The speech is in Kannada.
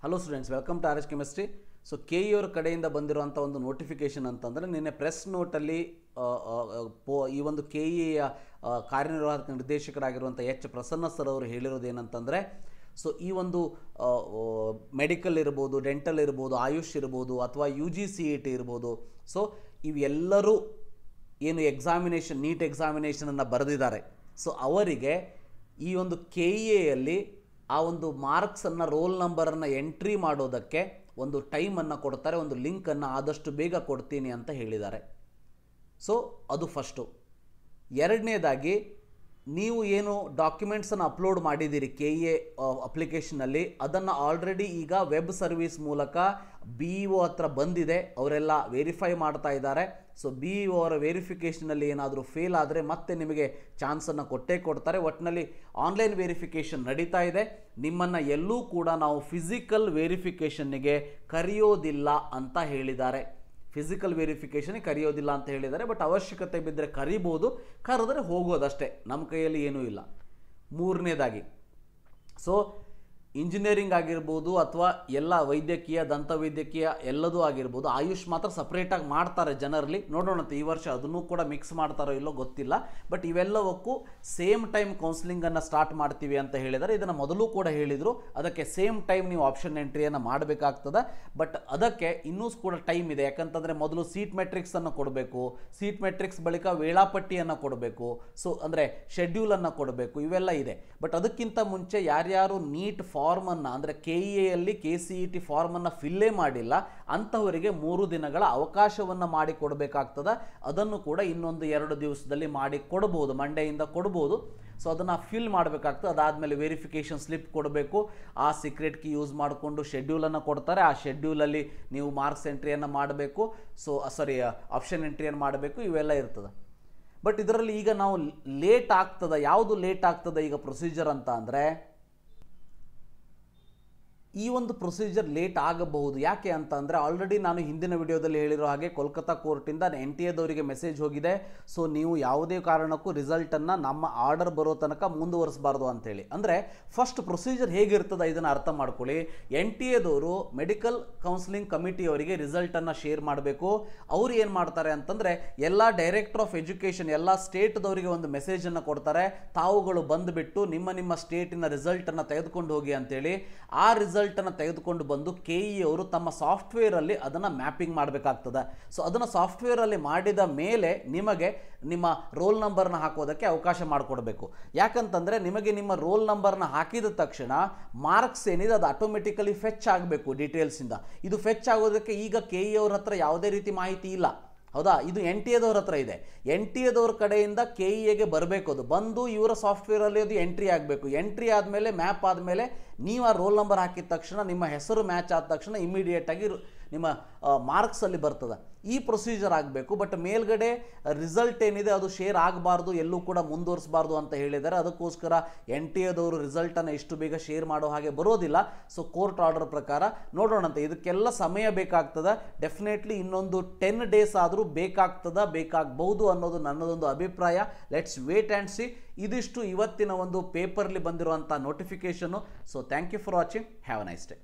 Hello students, welcome to R H. Chemistry. So K E ಅವರ ಕಡೆಯಿಂದ ಬಂದಿರುವಂಥ ಒಂದು ನೋಟಿಫಿಕೇಷನ್ ಅಂತಂದರೆ, ನಿನ್ನೆ ಪ್ರೆಸ್ ನೋಟಲ್ಲಿ ಈ ಒಂದು ಕೆ ಇಯ ಕಾರ್ಯನಿರ್ವಾಹಕ ನಿರ್ದೇಶಕರಾಗಿರುವಂಥ ಎಚ್ ಪ್ರಸನ್ನ ಸರ್ ಅವರು ಹೇಳಿರೋದು ಏನಂತಂದರೆ, ಸೊ ಈ ಒಂದು ಮೆಡಿಕಲ್ ಇರ್ಬೋದು, ಡೆಂಟಲ್ ಇರ್ಬೋದು, ಆಯುಷ್ ಇರ್ಬೋದು, ಅಥವಾ UGCET ಇರ್ಬೋದು, ಸೊ ಇವೆಲ್ಲರೂ ಏನು ಎಕ್ಸಾಮಿನೇಷನ್ ನೀಟ್ ಎಕ್ಸಾಮಿನೇಷನನ್ನು ಬರೆದಿದ್ದಾರೆ, ಸೊ ಅವರಿಗೆ ಈ ಒಂದು ಕೆ ಇ ಎಯಲ್ಲಿ ಆ ಒಂದು ಮಾರ್ಕ್ಸನ್ನು, ರೋಲ್ ನಂಬರನ್ನು ಎಂಟ್ರಿ ಮಾಡೋದಕ್ಕೆ ಒಂದು ಟೈಮನ್ನು ಕೊಡ್ತಾರೆ, ಒಂದು ಲಿಂಕನ್ನು ಆದಷ್ಟು ಬೇಗ ಕೊಡ್ತೀನಿ ಅಂತ ಹೇಳಿದ್ದಾರೆ. ಸೊ ಅದು ಫಸ್ಟು. ಎರಡನೇದಾಗಿ, ನೀವು ಏನು ಡಾಕ್ಯುಮೆಂಟ್ಸನ್ನು ಅಪ್ಲೋಡ್ ಮಾಡಿದ್ದೀರಿ ಕೆ ಇ ಎ ಅಪ್ಲಿಕೇಶನಲ್ಲಿ, ಅದನ್ನು ಆಲ್ರೆಡಿ ಈಗ ವೆಬ್ ಸರ್ವಿಸ್ ಮೂಲಕ BEO ಹತ್ರ ಬಂದಿದೆ, ಅವರೆಲ್ಲ ವೆರಿಫೈ ಮಾಡ್ತಾ ಇದ್ದಾರೆ. ಸೊ BEO ಅವರ ವೆರಿಫಿಕೇಷನಲ್ಲಿ ಏನಾದರೂ ಫೇಲ್ ಆದರೆ ಮತ್ತೆ ನಿಮಗೆ ಚಾನ್ಸನ್ನು ಕೊಟ್ಟೇ ಕೊಡ್ತಾರೆ. ಒಟ್ಟಿನಲ್ಲಿ ಆನ್ಲೈನ್ ವೆರಿಫಿಕೇಷನ್ ನಡೀತಾ ಇದೆ. ನಿಮ್ಮನ್ನು ಎಲ್ಲೂ ಕೂಡ ನಾವು ಫಿಸಿಕಲ್ ವೆರಿಫಿಕೇಷನ್ನಿಗೆ ಕರೆಯೋದಿಲ್ಲ ಅಂತ ಹೇಳಿದ್ದಾರೆ. ಫಿಸಿಕಲ್ ವೆರಿಫಿಕೇಷನ್ಗೆ ಕರೆಯೋದಿಲ್ಲ ಅಂತ ಹೇಳಿದ್ದಾರೆ. ಬಟ್ ಅವಶ್ಯಕತೆ ಬಿದ್ದರೆ ಕರಿಬೋದು, ಕರೆದ್ರೆ ಹೋಗೋದಷ್ಟೇ, ನಮ್ಮ ಕೈಯಲ್ಲಿ ಏನೂ ಇಲ್ಲ. ಮೂರನೇದಾಗಿ, ಸೊ ಇಂಜಿನಿಯರಿಂಗ್ ಆಗಿರ್ಬೋದು ಅಥವಾ ಎಲ್ಲ ವೈದ್ಯಕೀಯ, ದಂತವೈದ್ಯಕೀಯ ಎಲ್ಲದೂ ಆಗಿರ್ಬೋದು, ಆಯುಷ್ ಮಾತ್ರ ಸಪ್ರೇಟಾಗಿ ಮಾಡ್ತಾರೆ ಜನರಲಿ. ನೋಡೋಣಂತೆ ಈ ವರ್ಷ ಅದನ್ನು ಕೂಡ ಮಿಕ್ಸ್ ಮಾಡ್ತಾರೋ ಇಲ್ಲೋ ಗೊತ್ತಿಲ್ಲ. ಬಟ್ ಇವೆಲ್ಲವಕ್ಕೂ ಸೇಮ್ ಟೈಮ್ ಕೌನ್ಸಿಲಿಂಗನ್ನು ಸ್ಟಾರ್ಟ್ ಮಾಡ್ತೀವಿ ಅಂತ ಹೇಳಿದ್ದಾರೆ. ಇದನ್ನು ಮೊದಲು ಕೂಡ ಹೇಳಿದರು, ಅದಕ್ಕೆ ಸೇಮ್ ಟೈಮ್ ನೀವು ಆಪ್ಷನ್ ಎಂಟ್ರಿಯನ್ನು ಮಾಡಬೇಕಾಗ್ತದೆ. ಬಟ್ ಅದಕ್ಕೆ ಇನ್ನೂ ಕೂಡ ಟೈಮ್ ಇದೆ. ಯಾಕಂತಂದರೆ ಮೊದಲು ಸೀಟ್ ಮೆಟ್ರಿಕ್ಸನ್ನು ಕೊಡಬೇಕು, ಸೀಟ್ ಮೆಟ್ರಿಕ್ಸ್ ಬಳಿಕ ವೇಳಾಪಟ್ಟಿಯನ್ನು ಕೊಡಬೇಕು, ಸೊ ಅಂದರೆ ಶೆಡ್ಯೂಲನ್ನು ಕೊಡಬೇಕು, ಇವೆಲ್ಲ ಇದೆ. ಬಟ್ ಅದಕ್ಕಿಂತ ಮುಂಚೆ ಯಾರ್ಯಾರು ನೀಟ್ ಫಾರ್ಮನ್ನು, ಅಂದರೆ KEAಯಲ್ಲಿ KCET ಫಾರ್ಮನ್ನು ಫಿಲ್ಲೇ ಮಾಡಿಲ್ಲ ಅಂಥವರಿಗೆ 3 ದಿನಗಳ ಅವಕಾಶವನ್ನು ಮಾಡಿ ಕೊಡಬೇಕಾಗ್ತದೆ. ಅದನ್ನು ಕೂಡ ಇನ್ನೊಂದು 2 ದಿವಸದಲ್ಲಿ ಮಾಡಿ ಕೊಡ್ಬೋದು, ಮಂಡೆಯಿಂದ ಕೊಡ್ಬೋದು. ಸೊ ಅದನ್ನು ಫಿಲ್ ಮಾಡಬೇಕಾಗ್ತದೆ. ಅದಾದಮೇಲೆ ವೆರಿಫಿಕೇಷನ್ ಸ್ಲಿಪ್ ಕೊಡಬೇಕು. ಆ ಸೀಕ್ರೆಟ್ ಕೀ ಯೂಸ್ ಮಾಡಿಕೊಂಡು ಶೆಡ್ಯೂಲನ್ನು ಕೊಡ್ತಾರೆ. ಆ ಶೆಡ್ಯೂಲಲ್ಲಿ ನೀವು ಮಾರ್ಕ್ಸ್ ಎಂಟ್ರಿಯನ್ನು ಮಾಡಬೇಕು, ಸೊ ಆಪ್ಷನ್ ಎಂಟ್ರಿಯನ್ನು ಮಾಡಬೇಕು, ಇವೆಲ್ಲ ಇರ್ತದೆ. ಬಟ್ ಇದರಲ್ಲಿ ಈಗ ನಾವು ಲೇಟ್ ಆಗ್ತದೆ, ಯಾವುದು ಲೇಟ್ ಆಗ್ತದೆ ಈಗ ಪ್ರೊಸೀಜರ್ ಅಂತ ಅಂದರೆ, ಈ ಒಂದು ಪ್ರೊಸೀಜರ್ ಲೇಟ್ ಆಗಬಹುದು. ಯಾಕೆ ಅಂತ ಅಂದರೆ, ಆಲ್ರೆಡಿ ನಾನು ಹಿಂದಿನ ವಿಡಿಯೋದಲ್ಲಿ ಹೇಳಿರೋ ಹಾಗೆ ಕೋಲ್ಕತ್ತಾ ಕೋರ್ಟಿಂದ NTA ಮೆಸೇಜ್ ಹೋಗಿದೆ. ಸೊ ನೀವು ಯಾವುದೇ ಕಾರಣಕ್ಕೂ ರಿಸಲ್ಟನ್ನು ನಮ್ಮ ಆರ್ಡರ್ ಬರೋ ತನಕ ಮುಂದುವರಿಸಬಾರ್ದು ಅಂತೇಳಿ. ಅಂದರೆ ಫಸ್ಟ್ ಪ್ರೊಸೀಜರ್ ಹೇಗಿರ್ತದೆ ಇದನ್ನು ಅರ್ಥ ಮಾಡ್ಕೊಳ್ಳಿ. NTA ಮೆಡಿಕಲ್ ಕೌನ್ಸಿಲಿಂಗ್ ಕಮಿಟಿಯವರಿಗೆ ರಿಸಲ್ಟನ್ನು ಶೇರ್ ಮಾಡಬೇಕು. ಅವರು ಏನು ಮಾಡ್ತಾರೆ ಅಂತಂದರೆ, ಎಲ್ಲ ಡೈರೆಕ್ಟರ್ ಆಫ್ ಎಜುಕೇಷನ್, ಎಲ್ಲ ಸ್ಟೇಟ್ದವರಿಗೆ ಒಂದು ಮೆಸೇಜನ್ನು ಕೊಡ್ತಾರೆ, ತಾವುಗಳು ಬಂದುಬಿಟ್ಟು ನಿಮ್ಮ ಸ್ಟೇಟಿನ ರಿಸಲ್ಟನ್ನು ತೆಗೆದುಕೊಂಡು ಹೋಗಿ ಅಂತೇಳಿ. ಆ ರಿಸಲ್ಟನ್ನು ತೆಗೆದುಕೊಂಡು ಬಂದು KE ಅವರು ತಮ್ಮ ಸಾಫ್ಟ್ವೇರಲ್ಲಿ ಅದನ್ನು ಮ್ಯಾಪಿಂಗ್ ಮಾಡಬೇಕಾಗ್ತದೆ. ಸೊ ಅದನ್ನು ಸಾಫ್ಟ್ವೇರಲ್ಲಿ ಮಾಡಿದ ಮೇಲೆ ನಿಮಗೆ ನಿಮ್ಮ ರೋಲ್ ನಂಬರ್ನ ಹಾಕೋದಕ್ಕೆ ಅವಕಾಶ ಮಾಡಿಕೊಡ್ಬೇಕು. ಯಾಕಂತಂದರೆ ನಿಮಗೆ ನಿಮ್ಮ ರೋಲ್ ನಂಬರ್ನ ಹಾಕಿದ ತಕ್ಷಣ ಮಾರ್ಕ್ಸ್ ಏನಿದೆ ಅದು ಆಟೋಮೆಟಿಕಲಿ ಫೆಚ್ ಆಗಬೇಕು ಡೀಟೇಲ್ಸಿಂದ. ಇದು ಫೆಚ್ ಆಗೋದಕ್ಕೆ ಈಗ KE ಅವ್ರ ಹತ್ರ ಯಾವುದೇ ರೀತಿ ಮಾಹಿತಿ ಇಲ್ಲ, ಹೌದಾ? ಇದು NTA ಹತ್ರ ಇದೆ. NTA ಕಡೆಯಿಂದ KEAಗೆ ಬರಬೇಕು. ಅದು ಬಂದು ಇವರ ಸಾಫ್ಟ್ವೇರಲ್ಲಿ ಅದು ಎಂಟ್ರಿ ಆಗಬೇಕು. ಎಂಟ್ರಿ ಆದಮೇಲೆ, ಮ್ಯಾಪ್ ಆದಮೇಲೆ, ನೀವು ಆ ರೋಲ್ ನಂಬರ್ ಹಾಕಿದ ತಕ್ಷಣ, ನಿಮ್ಮ ಹೆಸರು ಮ್ಯಾಚ್ ಆದ ತಕ್ಷಣ ಇಮಿಡಿಯೇಟಾಗಿ ನಿಮ್ಮ ಮಾರ್ಕ್ಸಲ್ಲಿ ಬರ್ತದೆ. ಈ ಪ್ರೊಸೀಜರ್ ಆಗಬೇಕು. ಬಟ್ ಮೇಲ್ಗಡೆ ರಿಸಲ್ಟ್ ಏನಿದೆ ಅದು ಶೇರ್ ಆಗಬಾರ್ದು, ಎಲ್ಲೂ ಕೂಡ ಮುಂದುವರಿಸಬಾರ್ದು ಅಂತ ಹೇಳಿದ್ದಾರೆ. ಅದಕ್ಕೋಸ್ಕರ NTA ರಿಸಲ್ಟನ್ನು ಇಷ್ಟು ಬೇಗ ಶೇರ್ ಮಾಡೋ ಹಾಗೆ ಬರೋದಿಲ್ಲ. ಸೊ ಕೋರ್ಟ್ ಆರ್ಡರ್ ಪ್ರಕಾರ ನೋಡೋಣಂತೆ. ಇದಕ್ಕೆಲ್ಲ ಸಮಯ ಬೇಕಾಗ್ತದೆ. ಡೆಫಿನೆಟ್ಲಿ ಇನ್ನೊಂದು 10 ಡೇಸ್ ಆದರೂ ಬೇಕಾಗಬಹುದು ಅನ್ನೋದು ನನ್ನದೊಂದು ಅಭಿಪ್ರಾಯ. Let's wait and see. ಇದಿಷ್ಟು ಇವತ್ತಿನ ಒಂದು ಪೇಪರ್ಲಿ ಬಂದಿರುವಂಥ notification. So thank you for watching. Have a nice day.